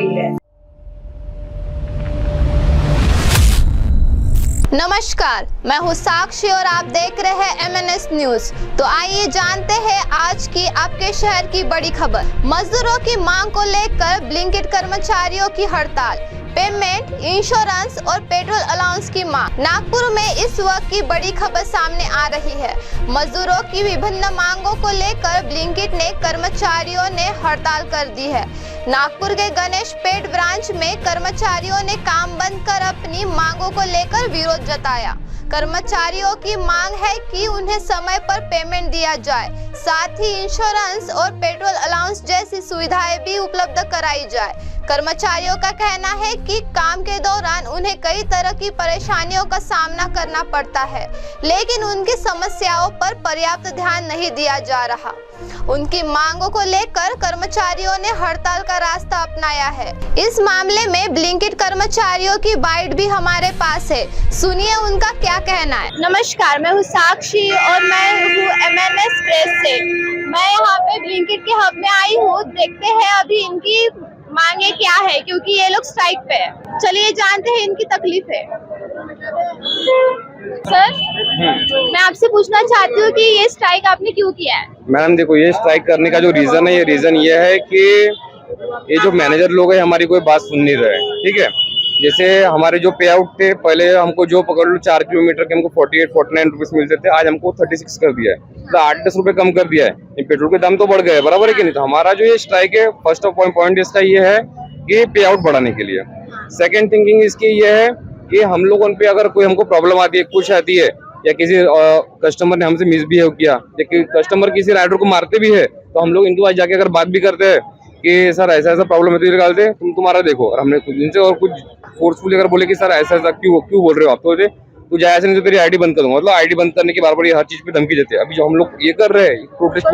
रही है। नमस्कार, मैं हूं साक्षी और आप देख रहे हैं MNS न्यूज। तो आइए जानते हैं आज की आपके शहर की बड़ी खबर। मजदूरों की मांग को लेकर ब्लिंकिट कर्मचारियों की हड़ताल, पेमेंट, इंश्योरेंस और पेट्रोल अलाउंस की मांग। नागपुर में इस वक्त की बड़ी खबर सामने आ रही है। मजदूरों की विभिन्न मांगों को लेकर ब्लिंकिट ने कर्मचारियों ने हड़ताल कर दी है। नागपुर के गणेश पेट ब्रांच में कर्मचारियों ने काम बंद कर अपनी मांगों को लेकर विरोध जताया। कर्मचारियों की मांग है कि उन्हें समय पर पेमेंट दिया जाए, साथ ही इंश्योरेंस और पेट्रोल अलाउंस जैसी सुविधाएं भी उपलब्ध कराई जाए। कर्मचारियों का कहना है कि काम के दौरान उन्हें कई तरह की परेशानियों का सामना करना पड़ता है, लेकिन उनकी समस्याओं पर पर्याप्त ध्यान नहीं दिया जा रहा। उनकी मांगों को लेकर कर्मचारियों ने हड़ताल का रास्ता अपनाया है। इस मामले में ब्लिंकिट कर्मचारियों की बाइट भी हमारे पास है, सुनिए उनका क्या कहना है। नमस्कार, मैं हूँ साक्षी और मैं हूँ MNS प्रेस से। मैं यहाँ पे ब्लिंकिट के हब में आई हूँ। देखते हैं अभी इनकी मांगे क्या है, क्योंकि ये लोग स्ट्राइक पे है। चलिए जानते हैं इनकी तकलीफ है। सर, मैं आपसे पूछना चाहती हूँ कि ये स्ट्राइक आपने क्यों किया है? मैडम देखो, ये स्ट्राइक करने का जो रीजन है, ये रीजन ये है कि ये जो मैनेजर लोग हैं हमारी कोई बात सुन नहीं रहे। ठीक है, जैसे हमारे जो पे आउट थे, पहले हमको जो पकड़ लो 4 किलोमीटर के हमको 48-49 रुपीज मिलते थे, आज हमको 36 कर दिया है, तो 8-10 रुपए कम कर दिया है। पेट्रोल के दाम तो बढ़ गए, बराबर है कि नहीं? तो हमारा जो ये स्ट्राइक है, फर्स्ट ऑफ पॉइंट इसका ये है कि पे आउट बढ़ाने के लिए। सेकेंड थिंकिंग इसकी ये है कि हम लोगों पे अगर कोई हमको प्रॉब्लम आती है, कुछ आती है, या किसी कस्टमर ने हमसे मिसबिहेव किया, या कस्टमर किसी राइडर को मारते भी है, तो हम लोग इनके पास जाके अगर बात भी करते हैं कि सर ऐसा ऐसा प्रॉब्लम है, तो निकालते तुम्हारा देखो। और हमने कुछ इनसे और कुछ फोर्सफुली अगर बोले कि सर ऐसा ऐसा क्यों बोल रहे हो आप, तो तू जाए ऐसे नहीं तो तेरी आईडी बंद कर दूंगा। मतलब आईडी बंद करने के बार-बार ये हर चीज पे धमकी देते हैं। अभी जो हम लोग ये कर रहे हैं प्रोटेस्ट,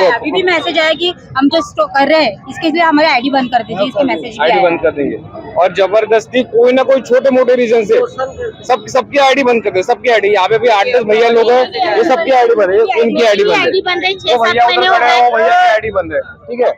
अभी भी मैसेज आया कि हम जो स्टॉक कर रहे हैं इसके लिए हमारी आईडी बंद कर दीजिए, इसके मैसेज आईडी बंद कर देंगे। और जबरदस्ती कोई ना कोई छोटे मोटे रीजन से सबकी आईडी बंद कर दे। सबकी आईडी, यहाँ पे भी 8-10 भैया लोग हैं, ये सबकी आईडी बंद है, उनकी आईडी बंद है, वो भैया उधर खड़े हैं, वो भैया की आईडी बंद है। ठीक है,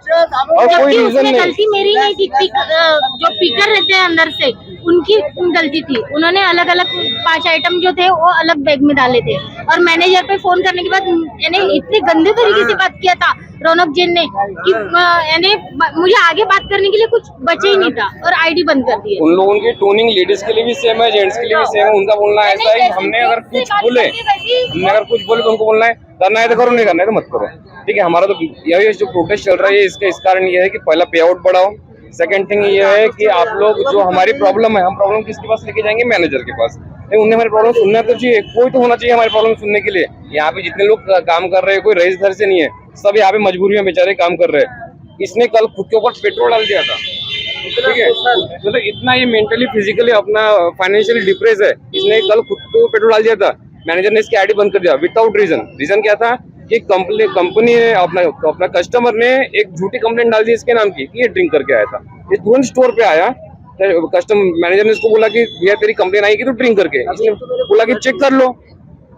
और कोई रीजन नहीं। गलती मेरी नहीं थी, जो पिकर रहते हैं अंदर से उनकी गलती थी। उन्होंने अलग अलग 5 आइटम जो थे वो अलग बैग में डाले थे, और मैनेजर पे फोन करने के बाद यानी इतने गंदे तरीके से बात किया था रौनक जैन ने कि यानी मुझे आगे बात करने के लिए कुछ बचे ही नहीं था, और आईडी बंद कर दी। उन लोगों की टोनिंग लेडीज के लिए भी सेम है, जेंट्स के लिए भी सेम है। उनका बोलना ऐसा है कि हमने अगर कुछ बोले तो उनको बोलना है करना है तो करो, नहीं करना है तो मत करो। ठीक है, हमारा तो यही जो प्रोटेस्ट चल रहा है इसका इस कारण ये है कि पहला पे आउट बढ़ाओ। सेकंड थिंग ये है कि आप लोग जो हमारी प्रॉब्लम है, हम प्रॉब्लम किसके पास लेके जाएंगे? मैनेजर के पास। नहीं, उन्हें हमारी प्रॉब्लम सुनना तो चाहिए, कोई तो होना चाहिए हमारी प्रॉब्लम सुनने के लिए। यहाँ पे जितने लोग काम कर रहे हैं, कोई रईस घर से नहीं है, सब यहाँ पे मजबूरी में बेचारे काम कर रहे हैं। इसने कल खुद के ऊपर पेट्रोल डाल दिया था। ठीक है, मतलब इतना ये मेंटली फिजिकली अपना फाइनेंशियली डिप्रेस है, इसने कल खुद को पेट्रोल डाल दिया था। मैनेजर ने इसकी आईडी बंद कर दिया विदाउट रीजन। रीजन क्या था कि कंपनी ने अपना कस्टमर ने एक झूठी कंप्लेंट डाल दी इसके नाम की कि ये ड्रिंक करके आया था। ये तुरंत स्टोर पे आया, कस्टमर मैनेजर ने इसको बोला कि भैया तेरी कंप्लेन आई कि तू ड्रिंक करके, इसने बोला कि चेक कर लो,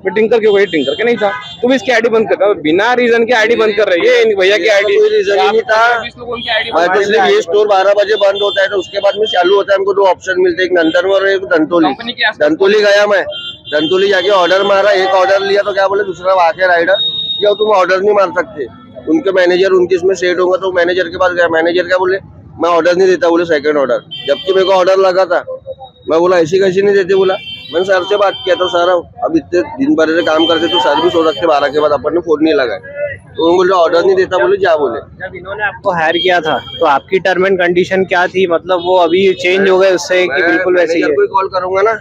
मैं ड्रिंक करके, वही ड्रिंक करके नहीं था। तुम इसकी आईडी बंद करता, बिना रीजन की आईडी बंद कर रहे हैं। ये भैया की आईडी कोई रीजन ही नहीं था। तो सिर्फ ये स्टोर 12 बजे बंद होता है, तो उसके बाद में चालू होता है। हमको 2 ऑप्शन मिलते हैं, एक नंदन और एक धंतोली गया मैं, धंतोली जाके ऑर्डर मारा, एक ऑर्डर लिया तो क्या बोले दूसरा आके राइडर या तुम ऑर्डर नहीं मार सकते। उनके मैनेजर उनके इसमें सेट होगा, तो मैनेजर के पास गया, मैनेजर क्या बोले मैं ऑर्डर नहीं देता, बोले सेकंड ऑर्डर, जबकि मेरे को ऑर्डर लगा था। मैं बोला ऐसी कैसी नहीं देते, बोला मैंने सर से बात किया तो सर अब इतने दिन भर से काम करते तो सर्विस हो सकते 12 के बाद, अपन ने फोन नहीं लगाया। तो बोले ऑर्डर नहीं देता, बोले क्या बोले। जब इन्होंने आपको हायर किया था तो आपकी टर्म एंड कंडीशन क्या थी? मतलब वो अभी चेंज हो गए उससे कि बिल्कुल वैसे ही है? कोई कॉल करूंगा ना,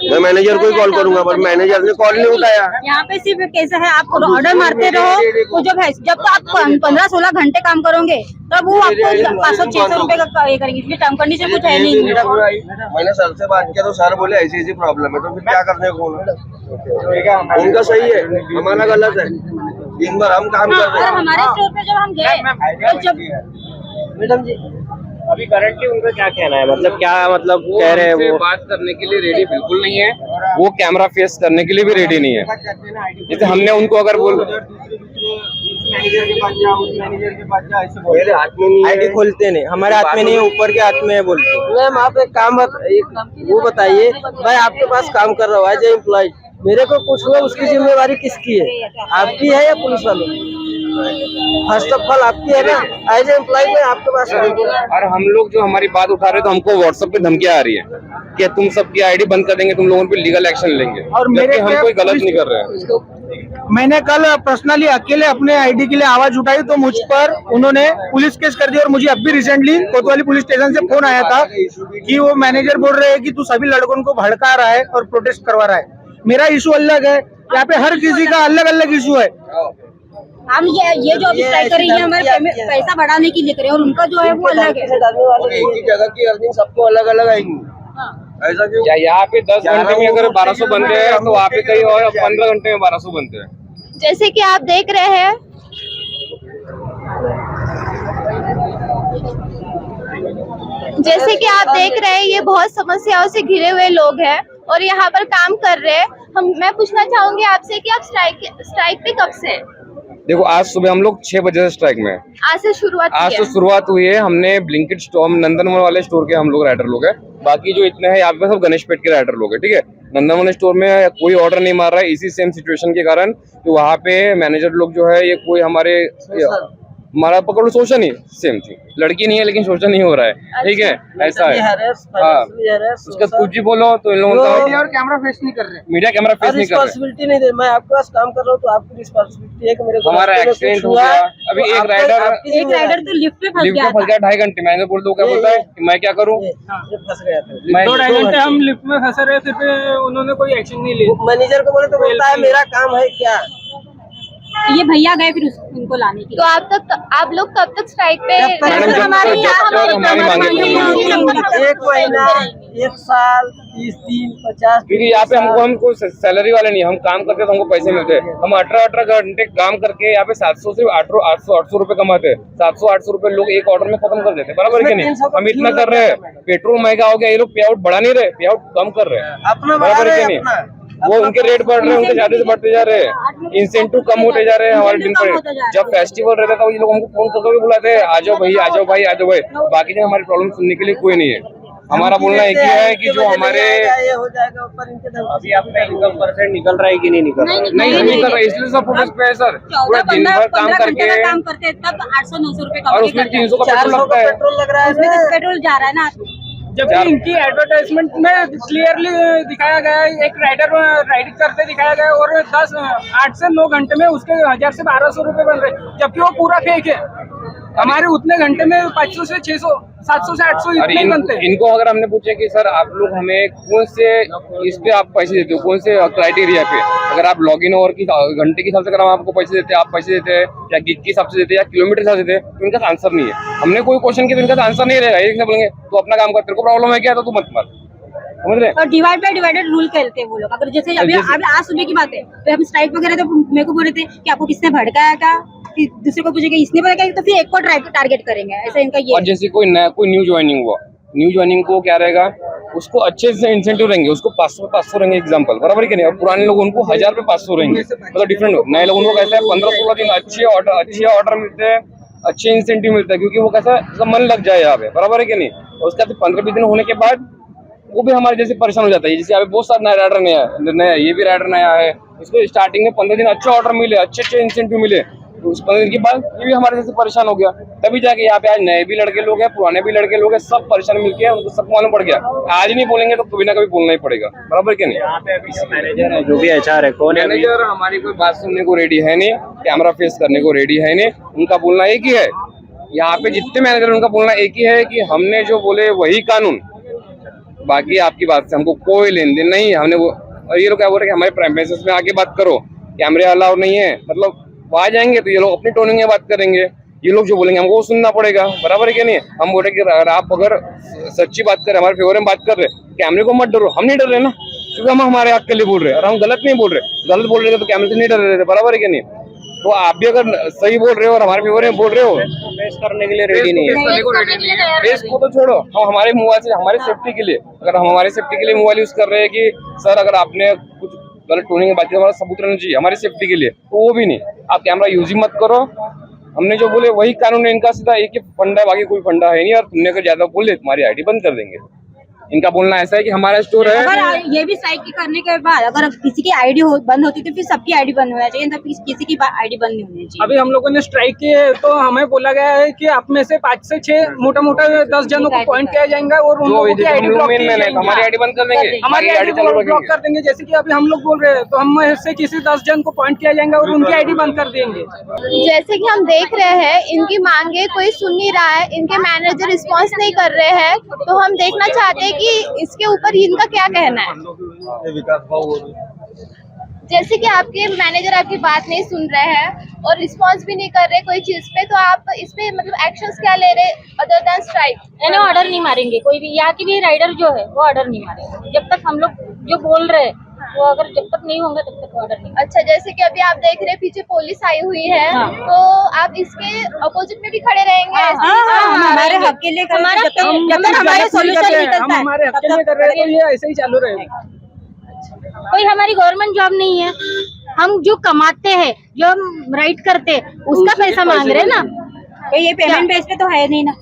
मैं मैनेजर को ही कॉल करूंगा, पर मैनेजर ने कॉल नहीं उठाया। यहाँ पे सिर्फ कैसा है, आप ऑर्डर मारते रहो, तो जब तो आप 15-16 घंटे काम करोगे तब वो आपको 500-600 रुपए का ये करेंगे, इसलिए टर्म कंडीशन कुछ है नहीं। मैंने सर से बात किया तो सर बोले ऐसी ऐसी प्रॉब्लम है, तो फिर क्या करने को? उनका सही है, हमारा गलत है। दिन भर हम काम कर रहे हैं। हमारे स्टोर पे जब हम गए, जब मैडम जी अभी करंटली उनका क्या कहना है? मतलब क्या मतलब कह रहे हैं? वो बात करने के लिए रेडी बिल्कुल नहीं है, वो कैमरा फेस करने के लिए भी रेडी नहीं है। जैसे हमने उनको अगर बोल मैनेजर के पास जाओ, उस मैनेजर के पास जाओ, ऐसे मेरे हाथ में नहीं है। आईडी खोलते नहीं, हमारे हाथ में नहीं है, ऊपर के हाथ में है बोलते। मैम आप एक काम वो बताइए, मैं आपके पास काम कर रहा हूँ एज ए एम्प्लॉय, मेरे को कुछ हुआ उसकी जिम्मेवारी किसकी है, आपकी है या पुलिस वालों की? फर्स्ट ऑफ ऑल आपकी है ना, एज ए एम्प्लॉय में आपके पास और हम लोग जो हमारी बात उठा रहे हैं तो हमको व्हाट्सएप पे धमकियां आ रही है कि तुम सबकी आईडी बंद कर देंगे, तुम लोगों पे लीगल एक्शन लेंगे, और मेरे जबकि हम पे कोई गलत नहीं कर रहे हैं। मैंने कल पर्सनली अकेले अपने आईडी के लिए आवाज उठाई तो मुझ पर उन्होंने पुलिस केस कर दिया। और मुझे अभी रिसेंटली कोतवाली पुलिस स्टेशन से फोन आया था कि वो मैनेजर बोल रहे हैं कि तू सभी लड़कों को भड़का रहा है और प्रोटेस्ट करवा रहा है। मेरा इशू अलग है, यहाँ पे हर किसी का अलग अलग इशू है। हम ये जो अभी स्ट्राइक कर रही है हमारे पैसा बढ़ाने के लिए करे, और उनका जो है वो अलग है। और एक ही जगह की अर्निंग सबको अलग अलग आएंगी, ऐसा क्यों? या यहाँ पे 10 घंटे में अगर 1200 बनते हैं तो वहाँ पे कहीं और 15 घंटे में 1200 बनते हैं। जैसे कि आप देख रहे हैं, ये बहुत समस्याओं से घिरे हुए लोग हैं और यहाँ पर काम कर रहे हैं। मैं पूछना चाहूंगी आपसे कि आप स्ट्राइक पे कब से हैं? देखो आज सुबह हम लोग 6 बजे से स्ट्राइक में हैं। आज से शुरुआत हुई है। हमने ब्लिंकिट स्टोर नंदनवन वाले स्टोर के हम लोग राइडर लोग हैं, बाकी जो इतने हैं यहाँ पे सब गणेश पेट के राइडर लोग हैं। ठीक है, नंदनवन स्टोर में कोई ऑर्डर नहीं मार रहा है इसी सेम सिचुएशन के कारण कि वहाँ पे मैनेजर लोग जो है ये कोई हमारा पकड़ो शोषण ही सेम थी, लड़की नहीं है लेकिन शोषण नहीं हो रहा है। ठीक है, ऐसा है। हाँ, उसका कुछ भी बोलो तो इन लोगों का कैमरा फेस नहीं कर रहे, मीडिया कैमरा फेस नहीं कर रहे। रिस्पॉन्सिबिलिटी नहीं दे, मैं आपके पास काम कर रहा हूँ तो आपकी रिस्पॉन्सिबिलिटी है कि मेरे को हमारा एक्सीडेंट हो गया। अभी एक राइडर तो लिफ्ट पे फंस गया 2.5 घंटे मैंने बोल दो, क्या बोलता है कि मैं क्या करूँ, फंस गया था। 2.5 घंटे हम लिफ्ट में फंसे रहे, फिर भी उन्होंने कोई एक्शन नहीं लिया। मैनेजर को बोले तो बोलता है मेरा काम है क्या। ये भैया गए फिर उनको लाने के तो आप लोग कब तक स्ट्राइक पे? हमारी एक महीना, 1 साल, 30 दिन, 50 क्योंकि यहाँ पे हमको सैलरी वाले नहीं, हम काम करते तो हमको पैसे मिलते हैं। हम 18 घंटे काम करके यहाँ पे 700 से 800 रुपए कमाते हैं। 700-800 रुपए लोग एक ऑर्डर में खत्म कर देते हैं, बराबर है कि नहीं? हम इतना कर रहे हैं, पेट्रोल महंगा हो गया, ये लोग पे आउट बढ़ा नहीं रहे, पे आउट कम कर रहे हैं, बराबर है कि नहीं? वो उनके रेट बढ़ रहे हैं, उनके चार्जेस बढ़ते जा रहे हैं, इंसेंटिव कम होते जा रहे हैं हमारे दिन पर। जब फेस्टिवल रहता था ये लोग हमको फोन करके बुलाते हैं, आ जाओ भाई, आ जाओ भाई, आ जाओ भाई। बाकी जो हमारी प्रॉब्लम सुनने के लिए कोई नहीं है। हमारा बोलना एक ही है कि जो हमारे अभी आपका इनकम % निकल रहा है कि नहीं निकल रहा है? नहीं निकल रहा है, इसलिए सब प्रोटेस्ट पे है सर। पूरा दिन भर काम करके तब 800-900 रुपए और उसमें 300 का पेट्रोल लगता है। पेट्रोल लग रहा है, पेट्रोल जा रहा है ना। जबकि इनकी एडवर्टाइजमेंट में क्लियरली दिखाया गया है, एक राइडर राइडिंग करते दिखाया गया और 8 से 9 घंटे में उसके 1000 से 1200 रुपए बन रहे, जबकि वो पूरा फेक है। हमारे उतने घंटे में 500 से 600, 700 से 800 इतने बनते हैं। इनको अगर हमने पूछा कि सर आप लोग हमें कौन से इस पे आप पैसे देते हो, कौन से क्राइटेरिया पे, अगर आप लॉगिन और की घंटे के हिसाब से अगर हम आपको पैसे देते हैं, आप पैसे देते हैं या गिग के हिसाब से देते हैं या किलोमीटर के हिसाब से देते हैं, तो इनका आंसर नहीं है। हमने कोई क्वेश्चन किया तो इनका आंसर नहीं रहेगा। एक से बोलेंगे तो अपना काम कर, तेरे को प्रॉब्लम है क्या तो तू मत मार, समझ रहे? और डिवाइड बाय डिवाइडेड रूल खेलते हैं वो लोग। अगर जैसे अभी आज सुबह की बात है तो हम स्ट्राइक वगैरह तो मेरे को बोल रहे थे कि आपको किसने भड़काया था, कि दूसरे को पूछेंगे इसने भड़काया तो फिर एक को टारगेट करेंगे, ऐसा इनका ये। और जैसे कोई न्यू ज्वाइनिंग हुआ, न्यू ज्वाइनिंग को क्या रहेगा, उसको अच्छे से इंसेंटिव रहेंगे, उसको 500 रहेंगे एग्जांपल, बराबर है कि नहीं? और पुराने लोग उनको 1000 पे 500 रहेंगे, मतलब डिफरेंट। नए लोगों को कैसा है 15-16 दिन अच्छे ऑर्डर मिलते हैं, अच्छे इंसेंटिव मिलता है, क्योंकि वो कैसा मन लग जाए यहाँ पे, बराबर है कि नहीं? और उसके बाद 15-20 दिन होने के बाद वो भी हमारे जैसे परेशान हो जाता है। जैसे यहाँ पे बहुत सारे नया राइडर नया ये भी राइडर नया है, इसको स्टार्टिंग में 15 दिन अच्छे ऑर्डर मिले, अच्छे इंसेंटिव मिले, तो उस 15 दिन के बाद ये भी हमारे जैसे परेशान हो गया। तभी जाके यहाँ पे आज नए भी लड़के लोग हैं, पुराने भी लड़के लोग हैं, सब परेशान मिलके उनको सब मालूम पड़ गया। आज नहीं बोलेंगे तो कभी ना कभी बोलना ही पड़ेगा, बराबर क्या नहीं? यहाँ पे अभी मैनेजर है, जो भी HR है, कौन है मैनेजर? हमारी कोई बात सुनने को रेडी है नहीं, कैमरा फेस करने को रेडी है नहीं, उनका बोलना एक ही है। यहाँ पे जितने मैनेजर उनका बोलना एक ही है कि हमने जो बोले वही कानून, बाकी आपकी बात से हमको कोई लेन देन नहीं। हमने वो, और ये लोग क्या बोल रहे हैं कि हमारे प्रेमिसेस में आके बात करो, कैमरे अलाउ नहीं है, मतलब वो आ जाएंगे तो ये लोग अपनी टोनिंग में बात करेंगे, ये लोग जो बोलेंगे हमको वो सुनना पड़ेगा, बराबर है क्या नहीं? हम बोले कि आप अगर सच्ची बात कर रहे, हमारे फेवर में बात कर रहे, कैमरे को मत डरो। हम नहीं डर रहे ना, क्योंकि हम हमारे हक के लिए बोल रहे हैं और हम गलत नहीं बोल रहे। गलत बोल रहे थे तो कैमरे से नहीं डर रहे थे, बराबर है क्या नहीं? तो आप भी अगर सही बोल रहे हो और हमारे फेवर में बोल रहे हो, फेस करने के लिए रेडी नहीं है। फेस को तो छोड़ो, हम हमारे मोबाइल से हमारे सेफ्टी के लिए, अगर हम हमारे सेफ्टी के लिए मोबाइल यूज कर रहे हैं कि सर अगर आपने कुछ गलत टोनी की बात हमारा सबूत रहना चाहिए हमारी सेफ्टी के लिए, तो वो भी नहीं। आप कैमरा यूज ही मत करो, हमने जो बोले वही कानून है इनका, सीधा एक ही फंडा है, बाकी कोई फंडा है नहीं। और तुमने अगर ज्यादा बोले तुम्हारी आईडी बंद कर देंगे। इनका बोलना ऐसा है कि हमारा स्टोर है। अगर ये भी स्ट्राइक करने के बाद अगर किसी की आईडी बंद होती तो फिर सबकी आईडी बंद होना चाहिए, तो किसी की आईडी बंद नहीं होनी चाहिए। अभी हम लोगों ने स्ट्राइक की है तो हमें बोला गया है कि आप में से 5 से 6 मोटा 10 जनों को पॉइंट किया जाएगा और उन लोगों की आईडी ब्लॉक की जाएगी। हमारी आईडी बंद कर देंगे, हमारी आईडी ब्लॉक कर देंगे। जैसे कि अभी हम लोग बोल रहे हैं तो हम से किसी 10 जन को पॉइंट किया जाएगा और उनकी आईडी बंद कर देंगे। जैसे कि हम देख रहे हैं इनकी मांगे कोई सुन नहीं रहा है, इनके मैनेजर रिस्पांस नहीं कर रहे हैं, तो हम देखना चाहते हैं कि इसके ऊपर इनका क्या कहना है। जैसे कि आपके मैनेजर आपकी बात नहीं सुन रहे हैं और रिस्पांस भी नहीं कर रहे कोई चीज पे, तो आप इस पे मतलब एक्शंस क्या ले रहे अदर देन स्ट्राइक? यानी ऑर्डर नहीं मारेंगे कोई भी, यहाँ की भी राइडर जो है वो ऑर्डर नहीं मारेंगे जब तक हम लोग जो बोल रहे हैं वो अगर जब तक नहीं होंगे तब तक ऑर्डर नहीं। अच्छा, जैसे कि अभी आप देख रहे हैं पीछे पुलिस आई हुई है, तो आप इसके अपोजिट में भी खड़े रहेंगे? हमारे हक के लिए जब तक हमारे सॉल्यूशन निकलता है हमारे हक के लिए कर रहे हैं, तो ये ऐसे ही चालू रहेगा। कोई हमारी गवर्नमेंट जॉब नहीं है, हम जो कमाते हैं जो हम राइट करते हैं उसका पैसा मांग रहे हैं ना। तो ये पेमेंट बेस पे तो है नहीं ना,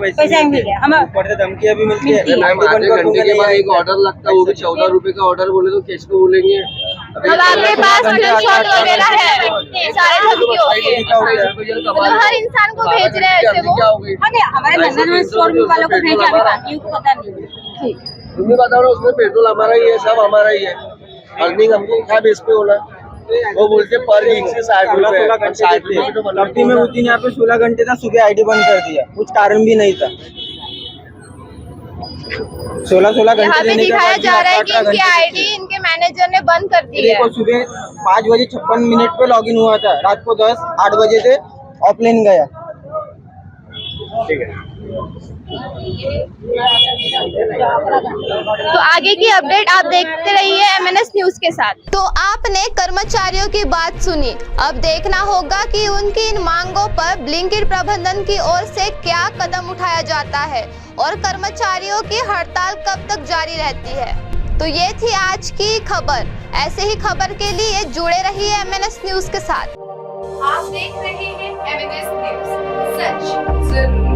पैसा मिल गया हम धमकियाँ भी मिलती है। आधे घंटे के बाद एक ऑर्डर लगता है, वो भी 14 रुपए का ऑर्डर बोले तो कैसे को बोलेंगे? अब आपके पास स्क्रीनशॉट वगैरह है सारे धमकियों के, मतलब हर इंसान को भेज रहे हैं ऐसे वो। हमारे नंदन स्टोर वालों को भेजा, अभी बाकियों को पता नहीं। तुम भी बताओ ना, उसमें पेट्रोल हमारा ही है, सब हमारा ही है, अर्निंग हमको क्या बेस पे होना। वो बोलते पर वीक से 60 रुपए लपटी में उस दिन यहाँ पे 16 घंटे था, सुबह आईडी बंद कर दिया, कुछ कारण भी नहीं था। 16 घंटे यहाँ पे दिखाया जा रहा है कि इनकी आईडी इनके मैनेजर ने बंद कर दी है। सुबह 5 बजे 56 मिनट पे लॉगिन हुआ था, रात को 8 बजे से ऑफलाइन गया। ठीक है, तो आगे की अपडेट आप देखते रहिए MNS न्यूज के साथ। तो आपने कर्मचारियों की बात सुनी, अब देखना होगा कि उनकी इन मांगों पर ब्लिंकिट प्रबंधन की ओर से क्या कदम उठाया जाता है और कर्मचारियों की हड़ताल कब तक जारी रहती है। तो ये थी आज की खबर। ऐसे ही खबर के लिए जुड़े रहिए MNS न्यूज के साथ। आप देख रहे हैं MNS न्यूज, सच जरूर।